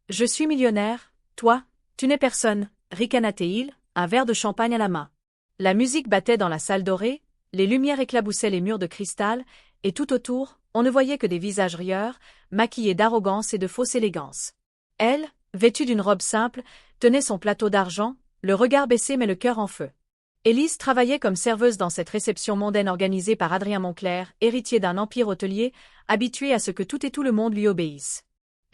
Je suis millionnaire, toi, tu n'es personne, ricana Théil, un verre de champagne à la main. La musique battait dans la salle dorée, les lumières éclaboussaient les murs de cristal, et tout autour, on ne voyait que des visages rieurs, maquillés d'arrogance et de fausse élégance. Elle, vêtue d'une robe simple, tenait son plateau d'argent, le regard baissé mais le cœur en feu. Élise travaillait comme serveuse dans cette réception mondaine organisée par Adrien Moncler, héritier d'un empire hôtelier, habitué à ce que tout et tout le monde lui obéisse.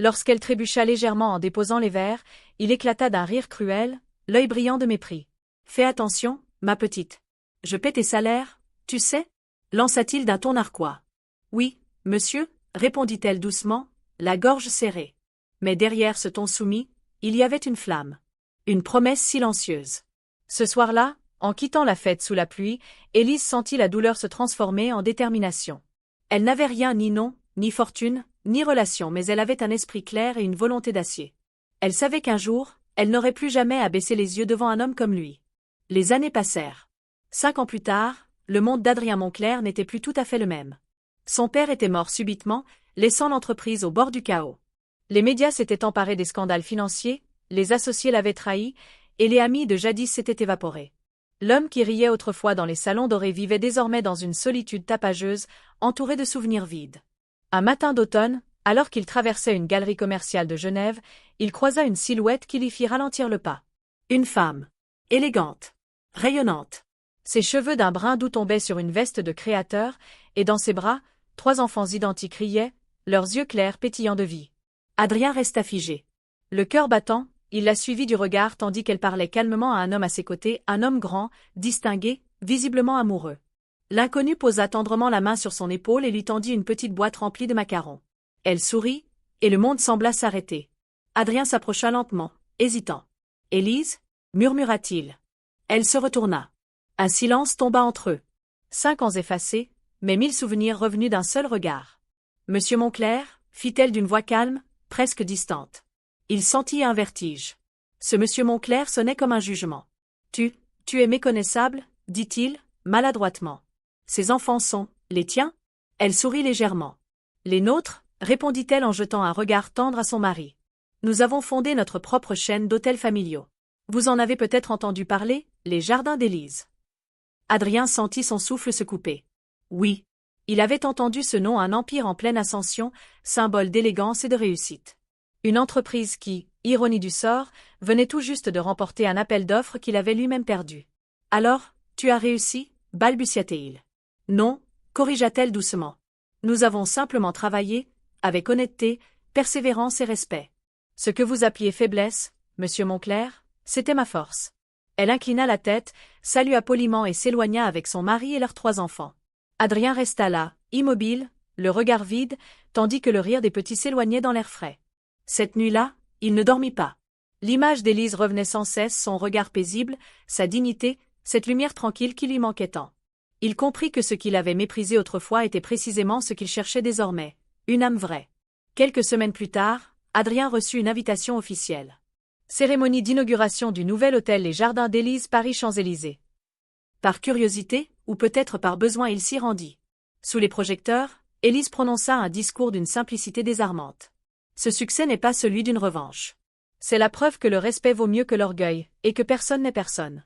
Lorsqu'elle trébucha légèrement en déposant les verres, il éclata d'un rire cruel, l'œil brillant de mépris. « Fais attention, ma petite. Je paie tes salaires, tu sais » lança-t-il d'un ton narquois. « Oui, monsieur » répondit-elle doucement, la gorge serrée. Mais derrière ce ton soumis, il y avait une flamme. Une promesse silencieuse. Ce soir-là, en quittant la fête sous la pluie, Élise sentit la douleur se transformer en détermination. Elle n'avait rien, ni nom, ni fortune, ni relation, mais elle avait un esprit clair et une volonté d'acier. Elle savait qu'un jour, elle n'aurait plus jamais à baisser les yeux devant un homme comme lui. Les années passèrent. 5 ans plus tard, le monde d'Adrien Moncler n'était plus tout à fait le même. Son père était mort subitement, laissant l'entreprise au bord du chaos. Les médias s'étaient emparés des scandales financiers, les associés l'avaient trahi, et les amis de jadis s'étaient évaporés. L'homme qui riait autrefois dans les salons dorés vivait désormais dans une solitude tapageuse, entouré de souvenirs vides. Un matin d'automne, alors qu'il traversait une galerie commerciale de Genève, il croisa une silhouette qui lui fit ralentir le pas. Une femme. Élégante. Rayonnante. Ses cheveux d'un brun doux tombaient sur une veste de créateur, et dans ses bras, 3 enfants identiques riaient, leurs yeux clairs pétillants de vie. Adrien resta figé. Le cœur battant, il la suivit du regard tandis qu'elle parlait calmement à un homme à ses côtés, un homme grand, distingué, visiblement amoureux. L'inconnu posa tendrement la main sur son épaule et lui tendit une petite boîte remplie de macarons. Elle sourit, et le monde sembla s'arrêter. Adrien s'approcha lentement, hésitant. « Élise » murmura-t-il. Elle se retourna. Un silence tomba entre eux. 5 ans effacés, mais 1000 souvenirs revenus d'un seul regard. « Monsieur Moncler » fit-elle d'une voix calme, presque distante. Il sentit un vertige. Ce monsieur Moncler sonnait comme un jugement. « Tu es méconnaissable » dit-il, maladroitement. « Ces enfants sont, les tiens » Elle sourit légèrement. « Les nôtres » répondit-elle en jetant un regard tendre à son mari. « Nous avons fondé notre propre chaîne d'hôtels familiaux. Vous en avez peut-être entendu parler, les Jardins d'Élise. » Adrien sentit son souffle se couper. Oui. Il avait entendu ce nom, un empire en pleine ascension, symbole d'élégance et de réussite. Une entreprise qui, ironie du sort, venait tout juste de remporter un appel d'offres qu'il avait lui-même perdu. « Alors, tu as réussi » balbutia-t-il. « Non » corrigea-t-elle doucement. « Nous avons simplement travaillé, avec honnêteté, persévérance et respect. Ce que vous appeliez faiblesse, monsieur Moncler, c'était ma force. » Elle inclina la tête, salua poliment et s'éloigna avec son mari et leurs 3 enfants. Adrien resta là, immobile, le regard vide, tandis que le rire des petits s'éloignait dans l'air frais. Cette nuit-là, il ne dormit pas. L'image d'Élise revenait sans cesse, son regard paisible, sa dignité, cette lumière tranquille qui lui manquait tant. Il comprit que ce qu'il avait méprisé autrefois était précisément ce qu'il cherchait désormais, une âme vraie. Quelques semaines plus tard, Adrien reçut une invitation officielle. Cérémonie d'inauguration du nouvel hôtel Les Jardins d'Élise Paris-Champs-Élysées. Par curiosité, ou peut-être par besoin, il s'y rendit. Sous les projecteurs, Élise prononça un discours d'une simplicité désarmante. Ce succès n'est pas celui d'une revanche. C'est la preuve que le respect vaut mieux que l'orgueil, et que personne n'est personne.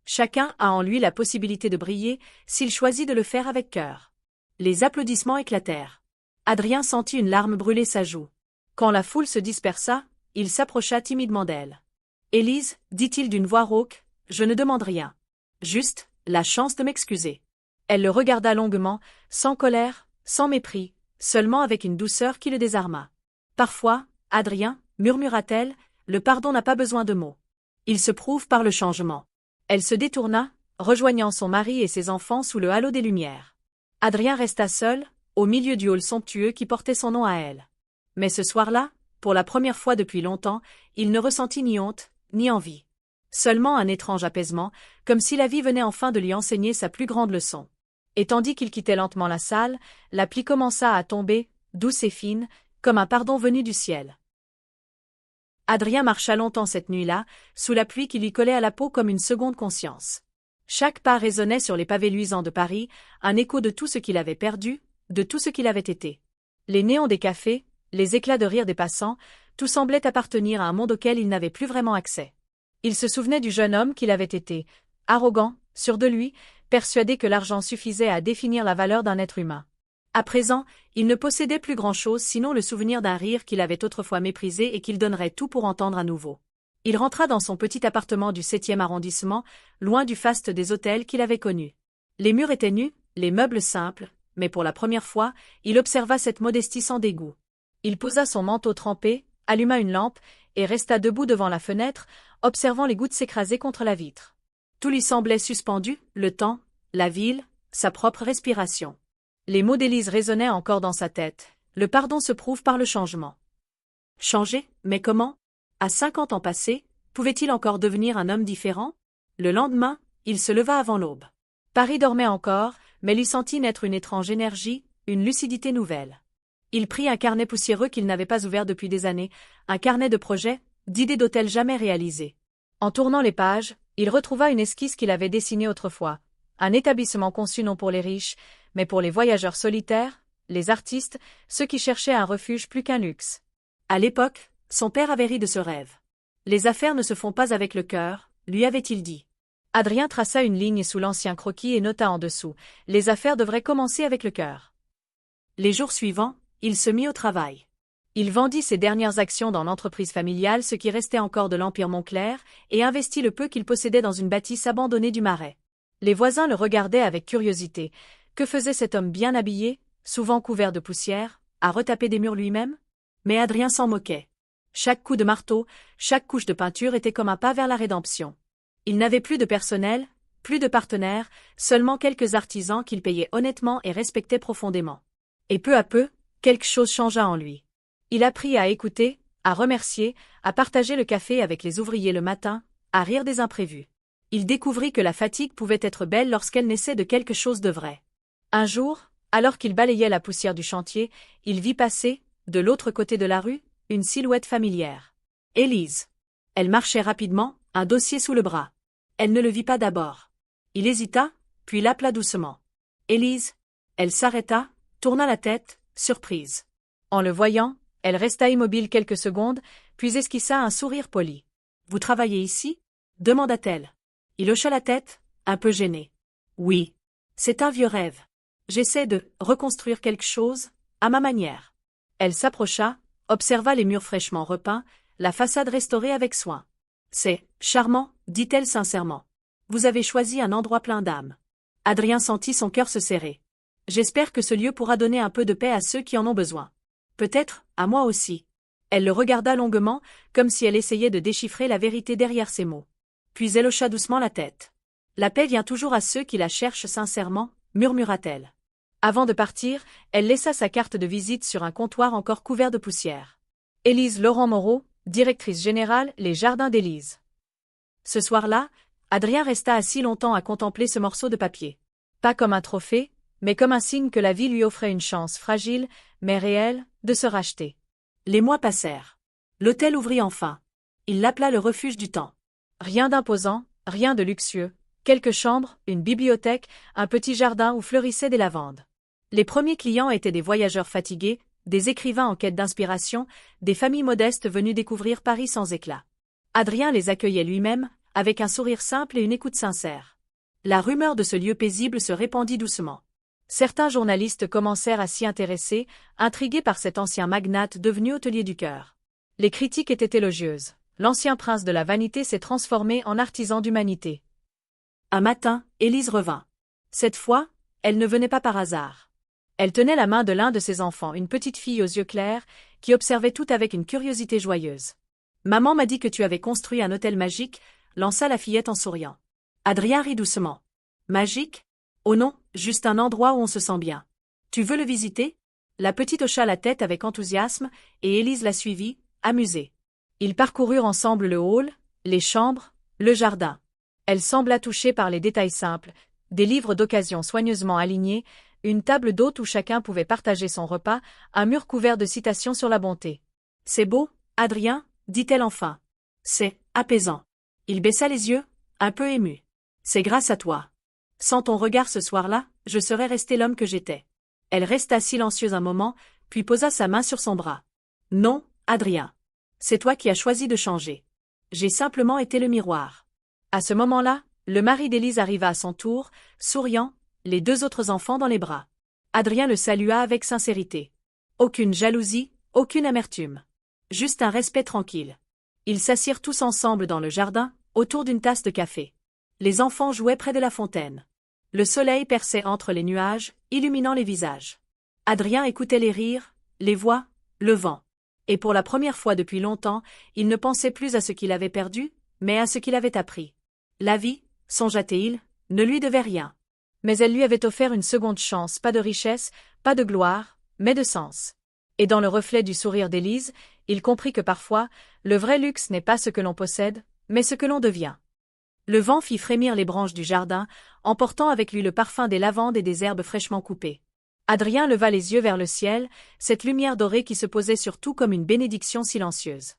Chacun a en lui la possibilité de briller, s'il choisit de le faire avec cœur. Les applaudissements éclatèrent. Adrien sentit une larme brûler sa joue. Quand la foule se dispersa, il s'approcha timidement d'elle. « Élise, dit-il d'une voix rauque, je ne demande rien. Juste, la chance de m'excuser. » Elle le regarda longuement, sans colère, sans mépris, seulement avec une douceur qui le désarma. « Parfois, Adrien, murmura-t-elle, le pardon n'a pas besoin de mots. Il se prouve par le changement. » Elle se détourna, rejoignant son mari et ses enfants sous le halo des lumières. Adrien resta seul, au milieu du hall somptueux qui portait son nom à elle. Mais ce soir-là, pour la première fois depuis longtemps, il ne ressentit ni honte, ni envie. Seulement un étrange apaisement, comme si la vie venait enfin de lui enseigner sa plus grande leçon. Et tandis qu'il quittait lentement la salle, la pluie commença à tomber, douce et fine, comme un pardon venu du ciel. Adrien marcha longtemps cette nuit-là, sous la pluie qui lui collait à la peau comme une seconde conscience. Chaque pas résonnait sur les pavés luisants de Paris, un écho de tout ce qu'il avait perdu, de tout ce qu'il avait été. Les néons des cafés, les éclats de rire des passants, Tout semblait appartenir à un monde auquel il n'avait plus vraiment accès. Il se souvenait du jeune homme qu'il avait été, arrogant, sûr de lui, persuadé que l'argent suffisait à définir la valeur d'un être humain. À présent, il ne possédait plus grand-chose sinon le souvenir d'un rire qu'il avait autrefois méprisé et qu'il donnerait tout pour entendre à nouveau. Il rentra dans son petit appartement du 7e arrondissement, loin du faste des hôtels qu'il avait connus. Les murs étaient nus, les meubles simples, mais pour la première fois, il observa cette modestie sans dégoût. Il posa son manteau trempé, alluma une lampe, et resta debout devant la fenêtre, observant les gouttes s'écraser contre la vitre. Tout lui semblait suspendu, le temps, la ville, sa propre respiration. Les mots d'Élise résonnaient encore dans sa tête. Le pardon se prouve par le changement. Changer, mais comment? À 50 ans passés, pouvait-il encore devenir un homme différent? Le lendemain, il se leva avant l'aube. Paris dormait encore, mais lui sentit naître une étrange énergie, une lucidité nouvelle. Il prit un carnet poussiéreux qu'il n'avait pas ouvert depuis des années, un carnet de projets, d'idées d'hôtels jamais réalisées. En tournant les pages, il retrouva une esquisse qu'il avait dessinée autrefois, un établissement conçu non pour les riches, mais pour les voyageurs solitaires, les artistes, ceux qui cherchaient un refuge plus qu'un luxe. À l'époque, son père avait ri de ce rêve. Les affaires ne se font pas avec le cœur, lui avait-il dit. Adrien traça une ligne sous l'ancien croquis et nota en dessous. Les affaires devraient commencer avec le cœur. Les jours suivants, il se mit au travail. Il vendit ses dernières actions dans l'entreprise familiale, ce qui restait encore de l'Empire Montclair, et investit le peu qu'il possédait dans une bâtisse abandonnée du Marais. Les voisins le regardaient avec curiosité. Que faisait cet homme bien habillé, souvent couvert de poussière, à retaper des murs lui-même? Mais Adrien s'en moquait. Chaque coup de marteau, chaque couche de peinture était comme un pas vers la rédemption. Il n'avait plus de personnel, plus de partenaires, seulement quelques artisans qu'il payait honnêtement et respectait profondément. Et peu à peu, quelque chose changea en lui. Il apprit à écouter, à remercier, à partager le café avec les ouvriers le matin, à rire des imprévus. Il découvrit que la fatigue pouvait être belle lorsqu'elle naissait de quelque chose de vrai. Un jour, alors qu'il balayait la poussière du chantier, il vit passer, de l'autre côté de la rue, une silhouette familière. Élise. Elle marchait rapidement, un dossier sous le bras. Elle ne le vit pas d'abord. Il hésita, puis l'appela doucement. Élise. Elle s'arrêta, tourna la tête, surprise. En le voyant, elle resta immobile quelques secondes, puis esquissa un sourire poli. Vous travaillez ici? Demanda-t-elle. Il hocha la tête, un peu gêné. Oui. C'est un vieux rêve. J'essaie de reconstruire quelque chose, à ma manière. Elle s'approcha, observa les murs fraîchement repeints, la façade restaurée avec soin. C'est charmant, dit-elle sincèrement. Vous avez choisi un endroit plein d'âme. Adrien sentit son cœur se serrer. J'espère que ce lieu pourra donner un peu de paix à ceux qui en ont besoin. Peut-être, à moi aussi. Elle le regarda longuement, comme si elle essayait de déchiffrer la vérité derrière ses mots. Puis elle hocha doucement la tête. La paix vient toujours à ceux qui la cherchent sincèrement, murmura-t-elle. Avant de partir, elle laissa sa carte de visite sur un comptoir encore couvert de poussière. Élise Laurent Moreau, directrice générale, les Jardins d'Élise. Ce soir-là, Adrien resta assis longtemps à contempler ce morceau de papier. Pas comme un trophée, mais comme un signe que la vie lui offrait une chance fragile, mais réelle, de se racheter. Les mois passèrent. L'hôtel ouvrit enfin. Il l'appela le refuge du temps. Rien d'imposant, rien de luxueux. Quelques chambres, une bibliothèque, un petit jardin où fleurissaient des lavandes. Les premiers clients étaient des voyageurs fatigués, des écrivains en quête d'inspiration, des familles modestes venues découvrir Paris sans éclat. Adrien les accueillait lui-même, avec un sourire simple et une écoute sincère. La rumeur de ce lieu paisible se répandit doucement. Certains journalistes commencèrent à s'y intéresser, intrigués par cet ancien magnate devenu hôtelier du cœur. Les critiques étaient élogieuses. L'ancien prince de la vanité s'est transformé en artisan d'humanité. Un matin, Élise revint. Cette fois, elle ne venait pas par hasard. Elle tenait la main de l'un de ses enfants, une petite fille aux yeux clairs, qui observait tout avec une curiosité joyeuse. « Maman m'a dit que tu avais construit un hôtel magique », lança la fillette en souriant. Adrien rit doucement. « Magique? Oh non, juste un endroit où on se sent bien. Tu veux le visiter ?» La petite hocha la tête avec enthousiasme, et Élise la suivit, amusée. Ils parcoururent ensemble le hall, les chambres, le jardin. Elle sembla touchée par les détails simples, des livres d'occasion soigneusement alignés, une table d'hôte où chacun pouvait partager son repas, un mur couvert de citations sur la bonté. « C'est beau, Adrien ?» dit-elle enfin. « C'est apaisant. » Il baissa les yeux, un peu ému. « C'est grâce à toi. Sans ton regard ce soir-là, je serais restée l'homme que j'étais. » Elle resta silencieuse un moment, puis posa sa main sur son bras. « Non, Adrien. C'est toi qui as choisi de changer. J'ai simplement été le miroir. À ce moment-là, le mari d'Élise arriva à son tour, souriant, les deux autres enfants dans les bras. Adrien le salua avec sincérité. Aucune jalousie, aucune amertume. Juste un respect tranquille. Ils s'assirent tous ensemble dans le jardin, autour d'une tasse de café. Les enfants jouaient près de la fontaine. Le soleil perçait entre les nuages, illuminant les visages. Adrien écoutait les rires, les voix, le vent. Et pour la première fois depuis longtemps, il ne pensait plus à ce qu'il avait perdu, mais à ce qu'il avait appris. La vie, songea-t-il, ne lui devait rien. Mais elle lui avait offert une seconde chance, pas de richesse, pas de gloire, mais de sens. Et dans le reflet du sourire d'Élise, il comprit que parfois, le vrai luxe n'est pas ce que l'on possède, mais ce que l'on devient. Le vent fit frémir les branches du jardin, emportant avec lui le parfum des lavandes et des herbes fraîchement coupées. Adrien leva les yeux vers le ciel, cette lumière dorée qui se posait sur tout comme une bénédiction silencieuse.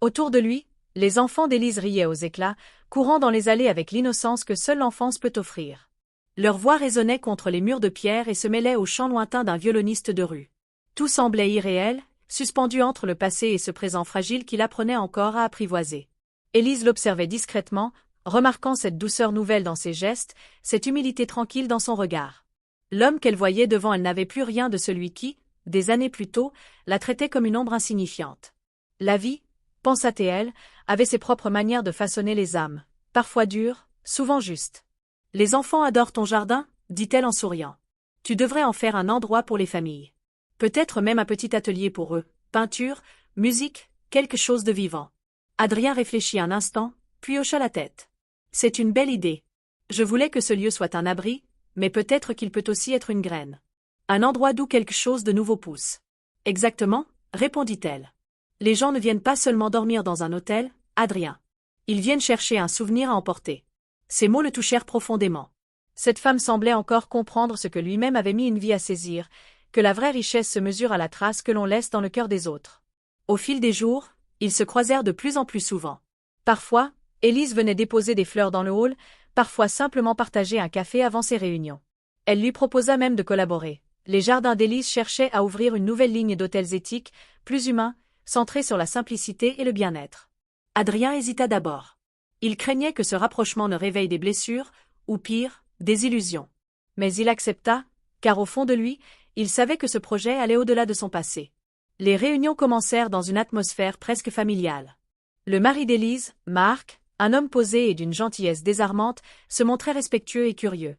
Autour de lui, les enfants d'Élise riaient aux éclats, courant dans les allées avec l'innocence que seule l'enfance peut offrir. Leurs voix résonnaient contre les murs de pierre et se mêlaient au chant lointain d'un violoniste de rue. Tout semblait irréel, suspendu entre le passé et ce présent fragile qu'il apprenait encore à apprivoiser. Élise l'observait discrètement, remarquant cette douceur nouvelle dans ses gestes, cette humilité tranquille dans son regard. L'homme qu'elle voyait devant elle n'avait plus rien de celui qui, des années plus tôt, la traitait comme une ombre insignifiante. La vie, pensa-t-elle, avait ses propres manières de façonner les âmes, parfois dures, souvent justes. « Les enfants adorent ton jardin » dit-elle en souriant. « Tu devrais en faire un endroit pour les familles. Peut-être même un petit atelier pour eux, peinture, musique, quelque chose de vivant. » Adrien réfléchit un instant, puis hocha la tête. « C'est une belle idée. Je voulais que ce lieu soit un abri, mais peut-être qu'il peut aussi être une graine. Un endroit d'où quelque chose de nouveau pousse. »« Exactement, » répondit-elle. « Les gens ne viennent pas seulement dormir dans un hôtel, Adrien. Ils viennent chercher un souvenir à emporter. » Ces mots le touchèrent profondément. Cette femme semblait encore comprendre ce que lui-même avait mis une vie à saisir, que la vraie richesse se mesure à la trace que l'on laisse dans le cœur des autres. Au fil des jours, ils se croisèrent de plus en plus souvent. Parfois, Élise venait déposer des fleurs dans le hall, parfois simplement partager un café avant ses réunions. Elle lui proposa même de collaborer. Les jardins d'Élise cherchaient à ouvrir une nouvelle ligne d'hôtels éthiques, plus humains, centrés sur la simplicité et le bien-être. Adrien hésita d'abord. Il craignait que ce rapprochement ne réveille des blessures, ou pire, des illusions. Mais il accepta, car au fond de lui, il savait que ce projet allait au-delà de son passé. Les réunions commencèrent dans une atmosphère presque familiale. Le mari d'Élise, Marc, un homme posé et d'une gentillesse désarmante, se montrait respectueux et curieux.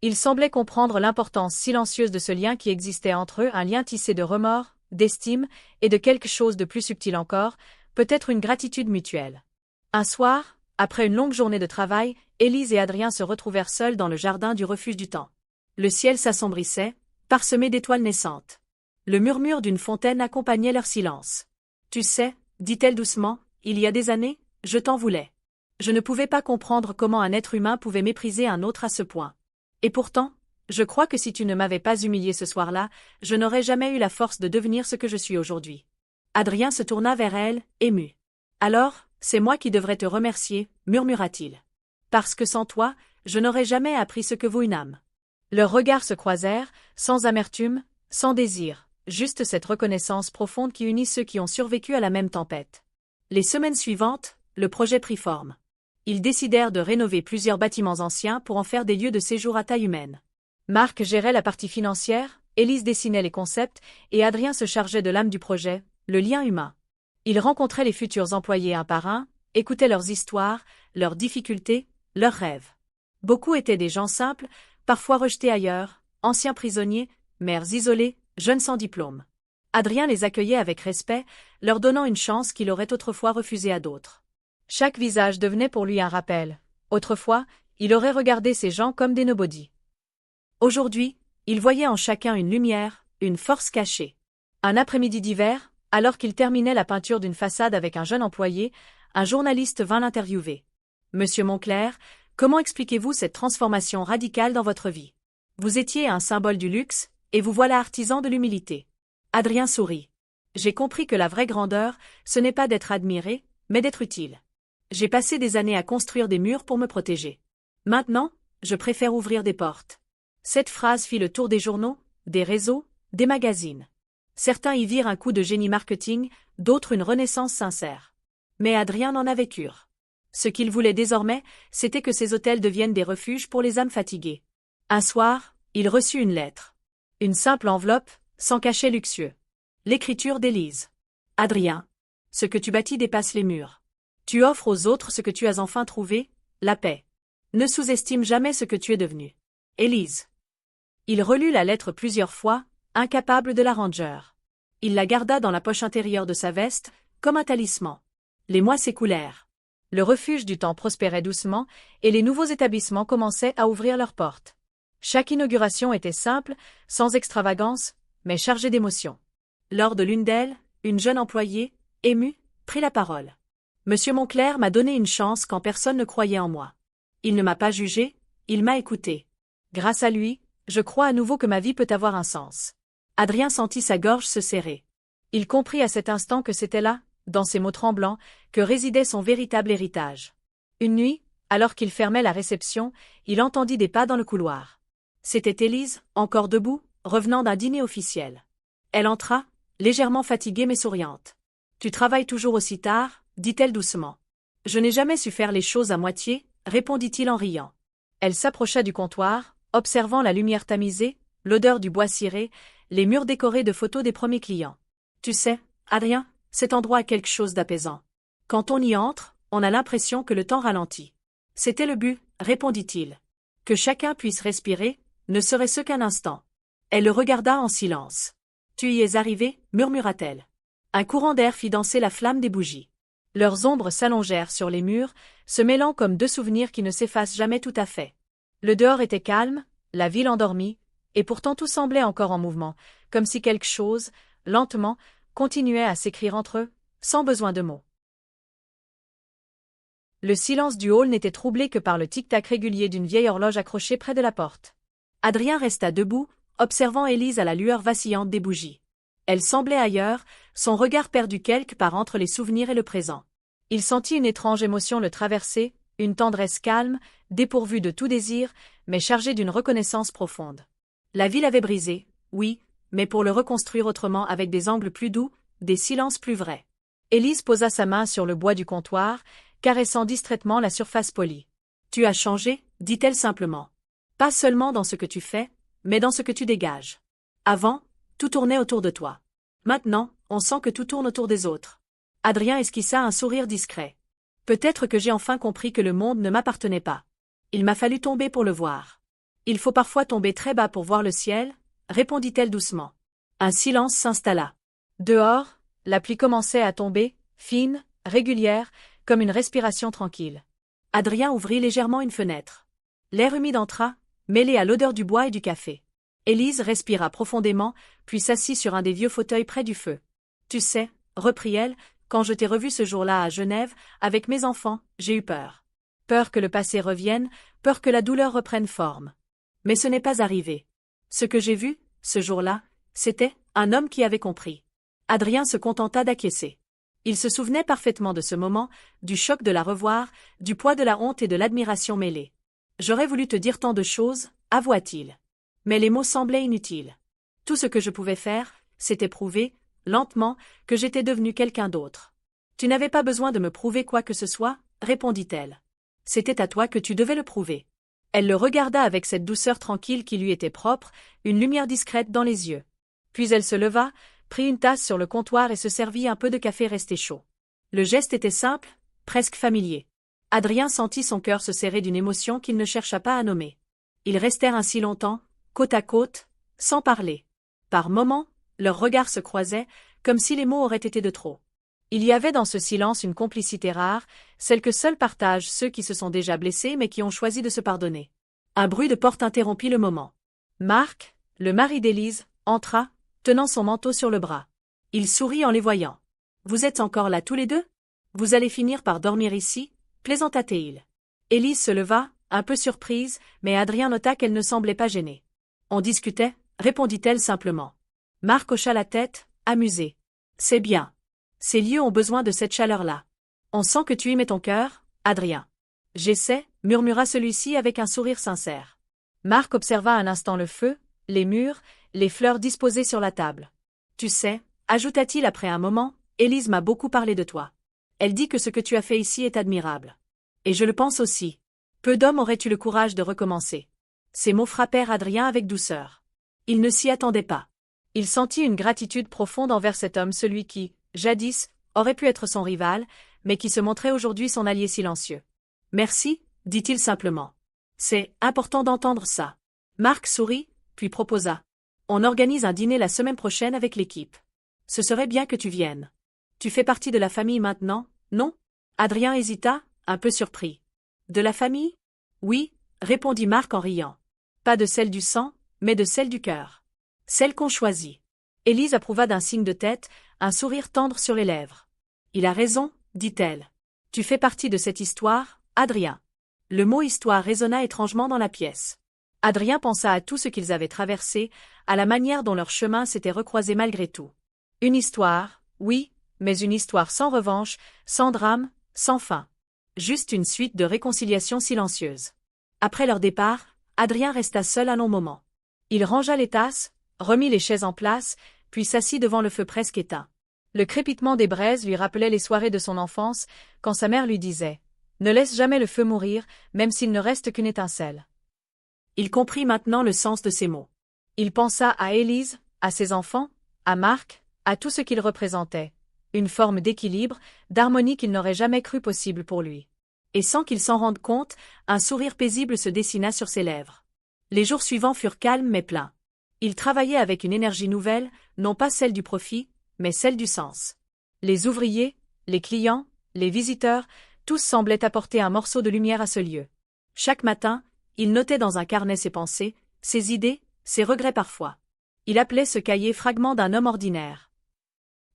Il semblait comprendre l'importance silencieuse de ce lien qui existait entre eux, un lien tissé de remords, d'estime et de quelque chose de plus subtil encore, peut-être une gratitude mutuelle. Un soir, après une longue journée de travail, Élise et Adrien se retrouvèrent seuls dans le jardin du refuge du temps. Le ciel s'assombrissait, parsemé d'étoiles naissantes. Le murmure d'une fontaine accompagnait leur silence. « Tu sais, » dit-elle doucement, « il y a des années, je t'en voulais. Je ne pouvais pas comprendre comment un être humain pouvait mépriser un autre à ce point. Et pourtant, je crois que si tu ne m'avais pas humilié ce soir-là, je n'aurais jamais eu la force de devenir ce que je suis aujourd'hui. » Adrien se tourna vers elle, ému. « Alors, c'est moi qui devrais te remercier, » murmura-t-il. « Parce que sans toi, je n'aurais jamais appris ce que vaut une âme. » Leurs regards se croisèrent, sans amertume, sans désir, juste cette reconnaissance profonde qui unit ceux qui ont survécu à la même tempête. Les semaines suivantes, le projet prit forme. Ils décidèrent de rénover plusieurs bâtiments anciens pour en faire des lieux de séjour à taille humaine. Marc gérait la partie financière, Élise dessinait les concepts et Adrien se chargeait de l'âme du projet, le lien humain. Ils rencontraient les futurs employés un par un, écoutaient leurs histoires, leurs difficultés, leurs rêves. Beaucoup étaient des gens simples, parfois rejetés ailleurs, anciens prisonniers, mères isolées, jeunes sans diplôme. Adrien les accueillait avec respect, leur donnant une chance qu'il aurait autrefois refusée à d'autres. Chaque visage devenait pour lui un rappel. Autrefois, il aurait regardé ces gens comme des nobody. Aujourd'hui, il voyait en chacun une lumière, une force cachée. Un après-midi d'hiver, alors qu'il terminait la peinture d'une façade avec un jeune employé, un journaliste vint l'interviewer. « Monsieur Moncler, comment expliquez-vous cette transformation radicale dans votre vie? Vous étiez un symbole du luxe, et vous voilà artisan de l'humilité. » Adrien sourit. « J'ai compris que la vraie grandeur, ce n'est pas d'être admiré, mais d'être utile. J'ai passé des années à construire des murs pour me protéger. Maintenant, je préfère ouvrir des portes. » Cette phrase fit le tour des journaux, des réseaux, des magazines. Certains y virent un coup de génie marketing, d'autres une renaissance sincère. Mais Adrien n'en avait cure. Ce qu'il voulait désormais, c'était que ces hôtels deviennent des refuges pour les âmes fatiguées. Un soir, il reçut une lettre. Une simple enveloppe, sans cachet luxueux. L'écriture d'Élise. Adrien. Ce que tu bâtis dépasse les murs. Tu offres aux autres ce que tu as enfin trouvé, la paix. Ne sous-estime jamais ce que tu es devenu. Élise. Il relut la lettre plusieurs fois, incapable de la ranger. Il la garda dans la poche intérieure de sa veste, comme un talisman. Les mois s'écoulèrent. Le refuge du temps prospérait doucement, et les nouveaux établissements commençaient à ouvrir leurs portes. Chaque inauguration était simple, sans extravagance, mais chargée d'émotion. Lors de l'une d'elles, une jeune employée, émue, prit la parole. Monsieur Monclerc m'a donné une chance quand personne ne croyait en moi. Il ne m'a pas jugé, il m'a écouté. Grâce à lui, je crois à nouveau que ma vie peut avoir un sens. Adrien sentit sa gorge se serrer. Il comprit à cet instant que c'était là, dans ses mots tremblants, que résidait son véritable héritage. Une nuit, alors qu'il fermait la réception, il entendit des pas dans le couloir. C'était Élise, encore debout, revenant d'un dîner officiel. Elle entra, légèrement fatiguée mais souriante. « Tu travailles toujours aussi tard ?» dit-elle doucement. « Je n'ai jamais su faire les choses à moitié » répondit-il en riant. Elle s'approcha du comptoir, observant la lumière tamisée, l'odeur du bois ciré, les murs décorés de photos des premiers clients. « Tu sais, Adrien, cet endroit a quelque chose d'apaisant. Quand on y entre, on a l'impression que le temps ralentit. » C'était le but, répondit-il. Que chacun puisse respirer, ne serait-ce qu'un instant. Elle le regarda en silence. « Tu y es arrivé » murmura-t-elle. Un courant d'air fit danser la flamme des bougies. Leurs ombres s'allongèrent sur les murs, se mêlant comme deux souvenirs qui ne s'effacent jamais tout à fait. Le dehors était calme, la ville endormie, et pourtant tout semblait encore en mouvement, comme si quelque chose, lentement, continuait à s'écrire entre eux, sans besoin de mots. Le silence du hall n'était troublé que par le tic-tac régulier d'une vieille horloge accrochée près de la porte. Adrien resta debout, observant Élise à la lueur vacillante des bougies. Elle semblait ailleurs, son regard perdu quelque part entre les souvenirs et le présent. Il sentit une étrange émotion le traverser, une tendresse calme, dépourvue de tout désir, mais chargée d'une reconnaissance profonde. La ville avait brisé, oui, mais pour le reconstruire autrement avec des angles plus doux, des silences plus vrais. Élise posa sa main sur le bois du comptoir, caressant distraitement la surface polie. « Tu as changé » dit-elle simplement. « Pas seulement dans ce que tu fais, mais dans ce que tu dégages. Avant, tout tournait autour de toi. Maintenant, on sent que tout tourne autour des autres. » Adrien esquissa un sourire discret. « Peut-être que j'ai enfin compris que le monde ne m'appartenait pas. Il m'a fallu tomber pour le voir. Il faut parfois tomber très bas pour voir le ciel, » répondit-elle doucement. Un silence s'installa. Dehors, la pluie commençait à tomber, fine, régulière, comme une respiration tranquille. Adrien ouvrit légèrement une fenêtre. L'air humide entra, mêlé à l'odeur du bois et du café. Élise respira profondément, puis s'assit sur un des vieux fauteuils près du feu. « Tu sais, » reprit-elle, « quand je t'ai revu ce jour-là à Genève, avec mes enfants, j'ai eu peur. Peur que le passé revienne, peur que la douleur reprenne forme. Mais ce n'est pas arrivé. Ce que j'ai vu, ce jour-là, c'était un homme qui avait compris. » Adrien se contenta d'acquiescer. Il se souvenait parfaitement de ce moment, du choc de la revoir, du poids de la honte et de l'admiration mêlée. « J'aurais voulu te dire tant de choses, » avoua-t-il. Mais les mots semblaient inutiles. Tout ce que je pouvais faire, c'était prouver, lentement, que j'étais devenu quelqu'un d'autre. « Tu n'avais pas besoin de me prouver quoi que ce soit, » répondit-elle. « C'était à toi que tu devais le prouver. » Elle le regarda avec cette douceur tranquille qui lui était propre, une lumière discrète dans les yeux. Puis elle se leva, prit une tasse sur le comptoir et se servit un peu de café resté chaud. Le geste était simple, presque familier. Adrien sentit son cœur se serrer d'une émotion qu'il ne chercha pas à nommer. Ils restèrent ainsi longtemps, côte à côte, sans parler. Par moments, leurs regards se croisaient, comme si les mots auraient été de trop. Il y avait dans ce silence une complicité rare, celle que seuls partagent ceux qui se sont déjà blessés mais qui ont choisi de se pardonner. Un bruit de porte interrompit le moment. Marc, le mari d'Élise, entra, tenant son manteau sur le bras. Il sourit en les voyant. « Vous êtes encore là tous les deux ? Vous allez finir par dormir ici ?» plaisanta-t-il. Élise se leva, un peu surprise, mais Adrien nota qu'elle ne semblait pas gênée. « On discutait » répondit-elle simplement. Marc hocha la tête, amusé. « C'est bien. Ces lieux ont besoin de cette chaleur-là. On sent que tu y mets ton cœur, Adrien. »« J'essaie » murmura celui-ci avec un sourire sincère. Marc observa un instant le feu, les murs, les fleurs disposées sur la table. « Tu sais, ajouta-t-il après un moment, Élise m'a beaucoup parlé de toi. Elle dit que ce que tu as fait ici est admirable. Et je le pense aussi. Peu d'hommes auraient eu le courage de recommencer. Ces mots frappèrent Adrien avec douceur. Il ne s'y attendait pas. Il sentit une gratitude profonde envers cet homme, celui qui, jadis, aurait pu être son rival, mais qui se montrait aujourd'hui son allié silencieux. Merci, dit-il simplement. C'est important d'entendre ça. Marc sourit, puis proposa. On organise un dîner la semaine prochaine avec l'équipe. Ce serait bien que tu viennes. Tu fais partie de la famille maintenant, non? Adrien hésita, un peu surpris. De la famille? Oui, répondit Marc en riant. Pas de celle du sang, mais de celle du cœur. Celle qu'on choisit. Élise approuva d'un signe de tête, un sourire tendre sur les lèvres. Il a raison, dit-elle. Tu fais partie de cette histoire, Adrien. Le mot histoire résonna étrangement dans la pièce. Adrien pensa à tout ce qu'ils avaient traversé, à la manière dont leurs chemins s'étaient recroisés malgré tout. Une histoire, oui, mais une histoire sans revanche, sans drame, sans fin. Juste une suite de réconciliations silencieuses. Après leur départ, Adrien resta seul un long moment. Il rangea les tasses, remit les chaises en place, puis s'assit devant le feu presque éteint. Le crépitement des braises lui rappelait les soirées de son enfance, quand sa mère lui disait « Ne laisse jamais le feu mourir, même s'il ne reste qu'une étincelle. » Il comprit maintenant le sens de ces mots. Il pensa à Élise, à ses enfants, à Marc, à tout ce qu'ils représentaient. Une forme d'équilibre, d'harmonie qu'il n'aurait jamais cru possible pour lui. Et sans qu'il s'en rende compte, un sourire paisible se dessina sur ses lèvres. Les jours suivants furent calmes mais pleins. Il travaillait avec une énergie nouvelle, non pas celle du profit, mais celle du sens. Les ouvriers, les clients, les visiteurs, tous semblaient apporter un morceau de lumière à ce lieu. Chaque matin, il notait dans un carnet ses pensées, ses idées, ses regrets parfois. Il appelait ce cahier fragment d'un homme ordinaire.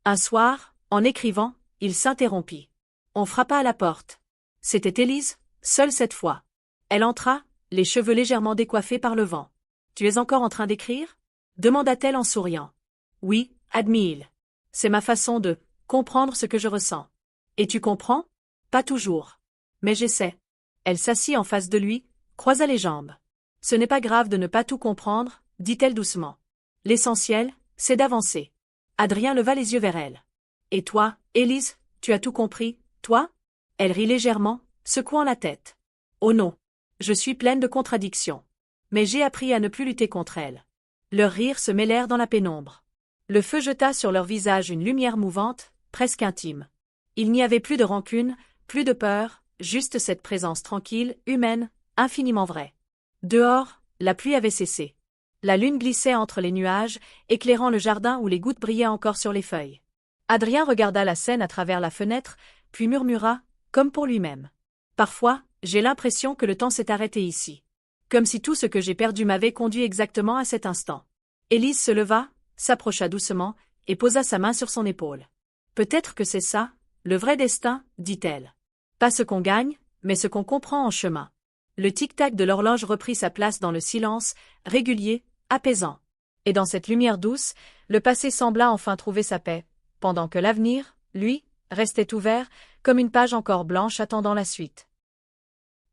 Un soir, en écrivant, il s'interrompit. On frappa à la porte. C'était Élise, seule cette fois. Elle entra, les cheveux légèrement décoiffés par le vent. « Tu es encore en train d'écrire » demanda-t-elle en souriant. « Oui, admit-il. C'est ma façon de comprendre ce que je ressens. Et tu comprends ? Pas toujours. Mais j'essaie. » Elle s'assit en face de lui, croisa les jambes. « Ce n'est pas grave de ne pas tout comprendre, » dit-elle doucement. « L'essentiel, c'est d'avancer. » Adrien leva les yeux vers elle. « Et toi, Élise, tu as tout compris, toi ?» Elle rit légèrement, secouant la tête. « Oh non. Je suis pleine de contradictions. Mais j'ai appris à ne plus lutter contre elles. » Leurs rires se mêlèrent dans la pénombre. Le feu jeta sur leurs visages une lumière mouvante, presque intime. Il n'y avait plus de rancune, plus de peur, juste cette présence tranquille, humaine, infiniment vraie. Dehors, la pluie avait cessé. La lune glissait entre les nuages, éclairant le jardin où les gouttes brillaient encore sur les feuilles. Adrien regarda la scène à travers la fenêtre, puis murmura, comme pour lui-même. « Parfois, j'ai l'impression que le temps s'est arrêté ici. Comme si tout ce que j'ai perdu m'avait conduit exactement à cet instant. » Élise se leva, s'approcha doucement, et posa sa main sur son épaule. « Peut-être que c'est ça, le vrai destin, dit-elle. Pas ce qu'on gagne, mais ce qu'on comprend en chemin. » Le tic-tac de l'horloge reprit sa place dans le silence, régulier, apaisant. Et dans cette lumière douce, le passé sembla enfin trouver sa paix, pendant que l'avenir, lui, restait ouvert, comme une page encore blanche attendant la suite.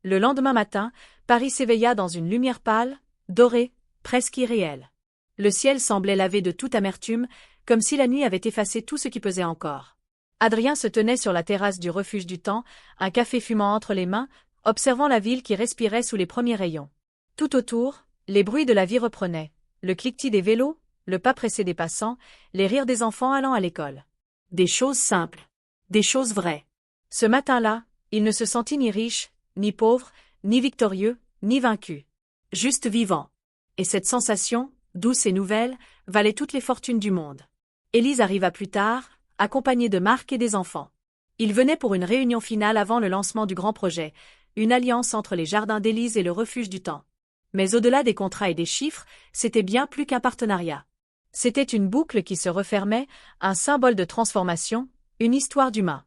Le lendemain matin, Paris s'éveilla dans une lumière pâle, dorée, presque irréelle. Le ciel semblait lavé de toute amertume, comme si la nuit avait effacé tout ce qui pesait encore. Adrien se tenait sur la terrasse du refuge du temps, un café fumant entre les mains, observant la ville qui respirait sous les premiers rayons. Tout autour, les bruits de la vie reprenaient, le cliquetis des vélos, le pas pressé des passants, les rires des enfants allant à l'école. Des choses simples, des choses vraies. Ce matin-là, il ne se sentit ni riche, ni pauvre, ni victorieux, ni vaincu. Juste vivant. Et cette sensation, douce et nouvelle, valait toutes les fortunes du monde. Élise arriva plus tard, accompagnée de Marc et des enfants. Ils venaient pour une réunion finale avant le lancement du grand projet, une alliance entre les jardins d'Élise et le refuge du temps. Mais au-delà des contrats et des chiffres, c'était bien plus qu'un partenariat. C'était une boucle qui se refermait, un symbole de transformation, une histoire d'humain.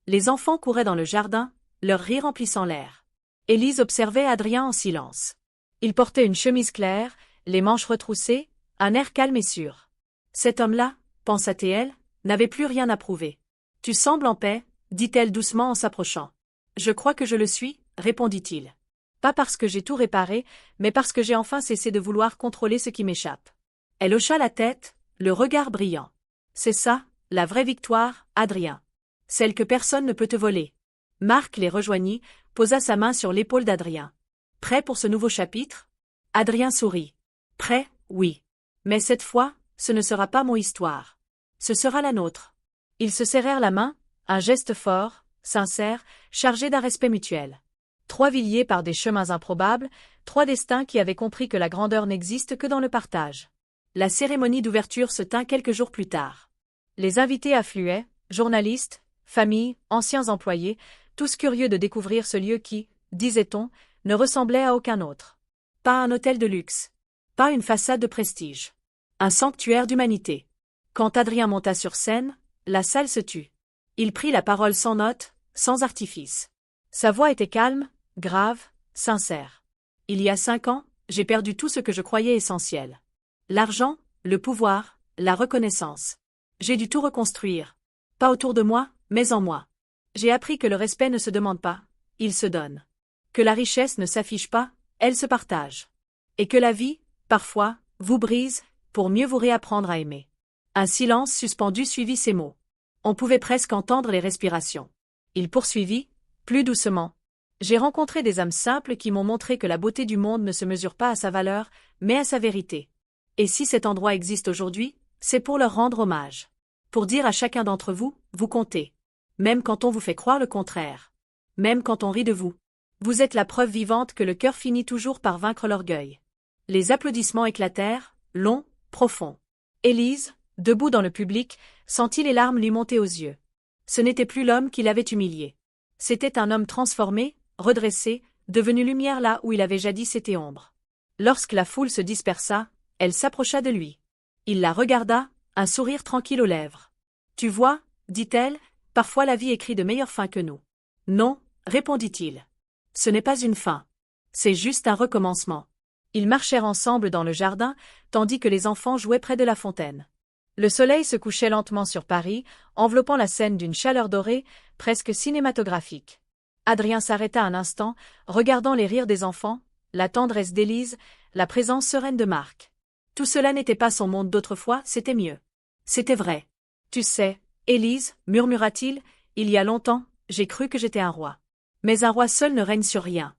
Les enfants couraient dans le jardin, leur rire emplissant l'air. Élise observait Adrien en silence. Il portait une chemise claire, les manches retroussées, un air calme et sûr. Cet homme-là, pensa-t-elle, n'avait plus rien à prouver. « Tu sembles en paix » dit-elle doucement en s'approchant. « Je crois que je le suis » répondit-il. « Pas parce que j'ai tout réparé, mais parce que j'ai enfin cessé de vouloir contrôler ce qui m'échappe. » Elle hocha la tête, le regard brillant. C'est ça, la vraie victoire, Adrien. Celle que personne ne peut te voler. Marc les rejoignit, posa sa main sur l'épaule d'Adrien. Prêt pour ce nouveau chapitre? Adrien sourit. Prêt, oui. Mais cette fois, ce ne sera pas mon histoire. Ce sera la nôtre. Ils se serrèrent la main, un geste fort, sincère, chargé d'un respect mutuel. Trois vies liées par des chemins improbables, trois destins qui avaient compris que la grandeur n'existe que dans le partage. La cérémonie d'ouverture se tint quelques jours plus tard. Les invités affluaient, journalistes, familles, anciens employés, tous curieux de découvrir ce lieu qui, disait-on, ne ressemblait à aucun autre. Pas un hôtel de luxe. Pas une façade de prestige. Un sanctuaire d'humanité. Quand Adrien monta sur scène, la salle se tut. Il prit la parole sans note, sans artifice. Sa voix était calme, grave, sincère. Il y a 5 ans, j'ai perdu tout ce que je croyais essentiel. L'argent, le pouvoir, la reconnaissance. J'ai dû tout reconstruire. Pas autour de moi, mais en moi. J'ai appris que le respect ne se demande pas, il se donne. Que la richesse ne s'affiche pas, elle se partage. Et que la vie, parfois, vous brise, pour mieux vous réapprendre à aimer. Un silence suspendu suivit ces mots. On pouvait presque entendre les respirations. Il poursuivit, plus doucement. J'ai rencontré des âmes simples qui m'ont montré que la beauté du monde ne se mesure pas à sa valeur, mais à sa vérité. Et si cet endroit existe aujourd'hui, c'est pour leur rendre hommage. Pour dire à chacun d'entre vous, vous comptez. Même quand on vous fait croire le contraire. Même quand on rit de vous. Vous êtes la preuve vivante que le cœur finit toujours par vaincre l'orgueil. Les applaudissements éclatèrent, longs, profonds. Élise, debout dans le public, sentit les larmes lui monter aux yeux. Ce n'était plus l'homme qui l'avait humilié. C'était un homme transformé, redressé, devenu lumière là où il avait jadis été ombre. Lorsque la foule se dispersa, elle s'approcha de lui. Il la regarda, un sourire tranquille aux lèvres. « Tu vois, dit-elle, parfois la vie écrit de meilleures fins que nous. »« Non, répondit-il. Ce n'est pas une fin. C'est juste un recommencement. » Ils marchèrent ensemble dans le jardin, tandis que les enfants jouaient près de la fontaine. Le soleil se couchait lentement sur Paris, enveloppant la scène d'une chaleur dorée, presque cinématographique. Adrien s'arrêta un instant, regardant les rires des enfants, la tendresse d'Élise, la présence sereine de Marc. Tout cela n'était pas son monde d'autrefois, c'était mieux. C'était vrai. « Tu sais, Élise, murmura-t-il, il y a longtemps, j'ai cru que j'étais un roi. Mais un roi seul ne règne sur rien.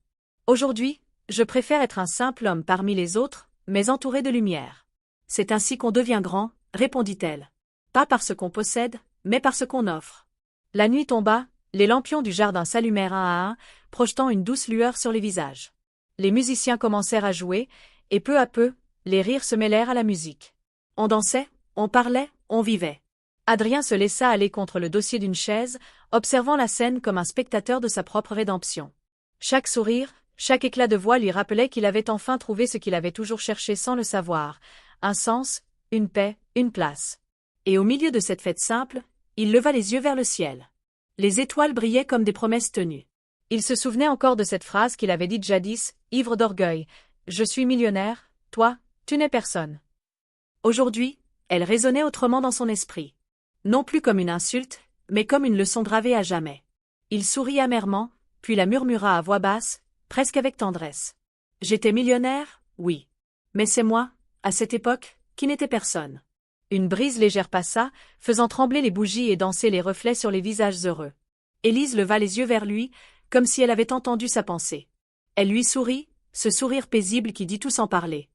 Aujourd'hui, je préfère être un simple homme parmi les autres, mais entouré de lumière. C'est ainsi qu'on devient grand, répondit-elle. Pas par ce qu'on possède, mais par ce qu'on offre. » La nuit tomba, les lampions du jardin s'allumèrent un à un, projetant une douce lueur sur les visages. Les musiciens commencèrent à jouer, et peu à peu, les rires se mêlèrent à la musique. On dansait, on parlait, on vivait. Adrien se laissa aller contre le dossier d'une chaise, observant la scène comme un spectateur de sa propre rédemption. Chaque sourire, chaque éclat de voix lui rappelait qu'il avait enfin trouvé ce qu'il avait toujours cherché sans le savoir, un sens, une paix, une place. Et au milieu de cette fête simple, il leva les yeux vers le ciel. Les étoiles brillaient comme des promesses tenues. Il se souvenait encore de cette phrase qu'il avait dite jadis, ivre d'orgueil. « Je suis millionnaire, toi, tu n'es personne. » Aujourd'hui, elle résonnait autrement dans son esprit. Non plus comme une insulte, mais comme une leçon gravée à jamais. Il sourit amèrement, puis la murmura à voix basse, presque avec tendresse. « J'étais millionnaire, oui. Mais c'est moi, à cette époque, qui n'étais personne. » Une brise légère passa, faisant trembler les bougies et danser les reflets sur les visages heureux. Élise leva les yeux vers lui, comme si elle avait entendu sa pensée. Elle lui sourit, ce sourire paisible qui dit tout sans parler.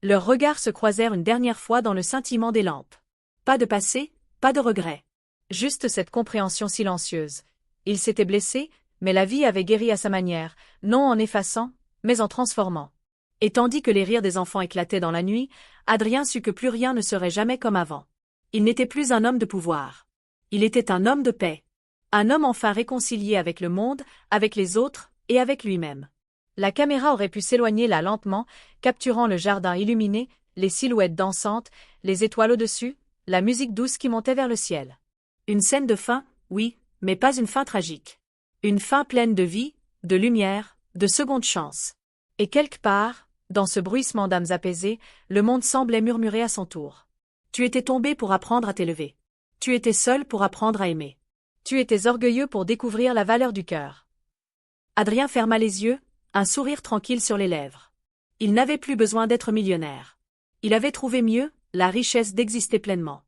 Leurs regards se croisèrent une dernière fois dans le scintillement des lampes. Pas de passé, pas de regret. Juste cette compréhension silencieuse. Il s'était blessé, mais la vie avait guéri à sa manière, non en effaçant, mais en transformant. Et tandis que les rires des enfants éclataient dans la nuit, Adrien sut que plus rien ne serait jamais comme avant. Il n'était plus un homme de pouvoir. Il était un homme de paix. Un homme enfin réconcilié avec le monde, avec les autres, et avec lui-même. La caméra aurait pu s'éloigner là lentement, capturant le jardin illuminé, les silhouettes dansantes, les étoiles au-dessus, la musique douce qui montait vers le ciel. Une scène de fin, oui, mais pas une fin tragique. Une fin pleine de vie, de lumière, de seconde chance. Et quelque part, dans ce bruissement d'âmes apaisées, le monde semblait murmurer à son tour. Tu étais tombé pour apprendre à t'élever. Tu étais seul pour apprendre à aimer. Tu étais orgueilleux pour découvrir la valeur du cœur. Adrien ferma les yeux, un sourire tranquille sur les lèvres. Il n'avait plus besoin d'être millionnaire. Il avait trouvé mieux, la richesse d'exister pleinement.